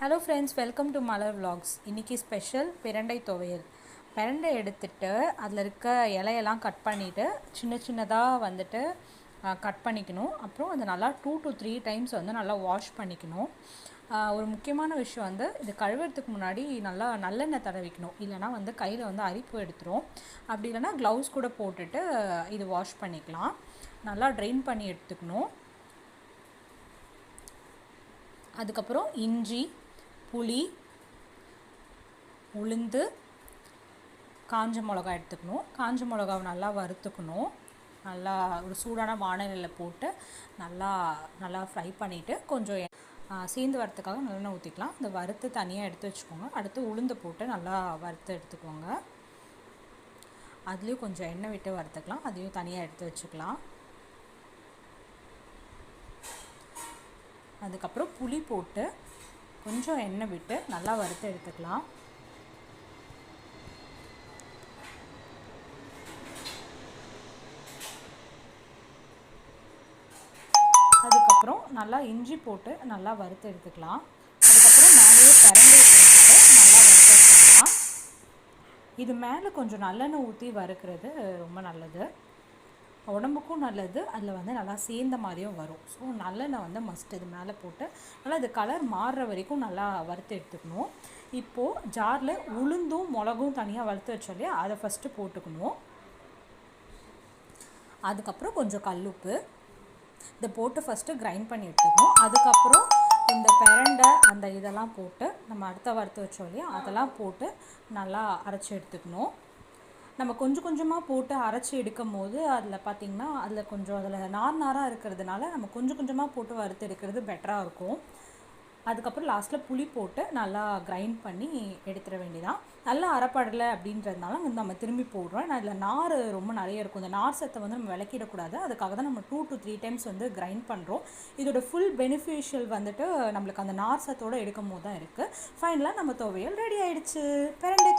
Hello friends, welcome to Malar vlogs. இன்றைக்கி special பிரண்டை துவையல். பிரண்டை எடுத்துட்டு அதில் இருக்க இலையெல்லாம் கட் பண்ணிவிட்டு சின்ன சின்னதாக வந்துட்டு கட் பண்ணிக்கணும். அப்புறம் அதை நல்லா 2 to 3 டைம்ஸ் வந்து நல்லா வாஷ் பண்ணிக்கணும். ஒரு முக்கியமான விஷயம் வந்து இது கழுவுறதுக்கு முன்னாடி நல்லா நல்லெண்ணெய் தடவிக்கணும். இல்லைனா வந்து கையில் வந்து அரிப்பு எடுத்துரும். அப்படி இல்லைனா க்ளவுஸ் கூட போட்டுட்டு இது வாஷ் பண்ணிக்கலாம். நல்லா ட்ரெயின் பண்ணி எடுத்துக்கணும். அதுக்கப்புறம் இஞ்சி, புளி, உளுந்து, காஞ்ச மிளகா எடுத்துக்கணும். காஞ்ச மிளகாவை நல்லா வறுத்துக்கணும். நல்லா ஒரு சூடான வானலியில் போட்டு நல்லா ஃப்ரை பண்ணிவிட்டு கொஞ்சம் சேர்ந்து வரத்துக்காக நல்லெண்ணெய் ஊற்றிக்கலாம். இந்த வறுத்து தனியாக எடுத்து வச்சுக்கோங்க. அடுத்து உளுந்து போட்டு நல்லா வறுத்து எடுத்துக்கோங்க. அதுலேயும் கொஞ்சம் எண்ணெய் விட்டு வறுத்துக்கலாம். அதையும் தனியாக எடுத்து வச்சுக்கலாம். அதுக்கப்புறம் புளி போட்டு கொஞ்சம் எண்ணெய் விட்டு நல்லா வறுத்து எடுத்துக்கலாம். அதுக்கப்புறம் நல்லா இஞ்சி போட்டு நல்லா வறுத்து எடுத்துக்கலாம். அதுக்கப்புறம் மேலேயே பிரண்டை போட்டு நல்லா வறுத்து எடுத்துக்கலாம். இது மேலே கொஞ்சம் நல்லெண்ணெய் ஊற்றி வறுக்கிறது ரொம்ப நல்லது, உடம்புக்கும் நல்லது. அதில் வந்து நல்லா சேர்ந்த மாதிரியும் வரும். ஸோ நல்லெண்ணெய் வந்து மஸ்ட். இது மேலே போட்டு நல்லா இது கலர் மாறுற வரைக்கும் நல்லா வறுத்து எடுத்துக்கணும். இப்போது ஜாரில் உளுந்தும் மிளகும் தனியாக வறுத்து வச்சோம் இல்லையா, அதை ஃபஸ்ட்டு போட்டுக்கணும். அதுக்கப்புறம் கொஞ்சம் கல்லுப்பு இதை போட்டு ஃபஸ்ட்டு கிரைண்ட் பண்ணி எடுத்துக்கணும். அதுக்கப்புறம் இந்த பிரண்டை அந்த இதெல்லாம் போட்டு நம்ம அடுத்த வறுத்து வச்சோம் இல்லையா, அதெல்லாம் போட்டு நல்லா அரைச்சி எடுத்துக்கணும். நம்ம கொஞ்சம் கொஞ்சமாக போட்டு அரைச்சி எடுக்கும் போது அதில் பார்த்திங்கன்னா அதில் நாராக இருக்கிறதுனால நம்ம கொஞ்சம் கொஞ்சமாக போட்டு வறுத்து எடுக்கிறது பெட்டராக இருக்கும். அதுக்கப்புறம் லாஸ்ட்டில் புளி போட்டு நல்லா கிரைண்ட் பண்ணி எடுத்துட வேண்டியதான். நல்லா அரைப்படலை அப்படின்றதுனால நம்ம திரும்பி போடுறோம். ஏன்னா அதில் நார் ரொம்ப நிறைய இருக்கும். இந்த நார் சத்தை வந்து நம்ம விளக்கிடக்கூடாது. அதுக்காக தான் நம்ம 2 to 3 டைம்ஸ் வந்து கிரைண்ட் பண்ணுறோம். இதோட ஃபுல் பெனிஃபிஷியல் வந்துட்டு நம்மளுக்கு அந்த நார் சத்தோடு எடுக்கும் போது தான் இருக்குது. ஃபைனலாக நம்ம துவையல் ரெடி ஆகிடுச்சு. பிரண்டை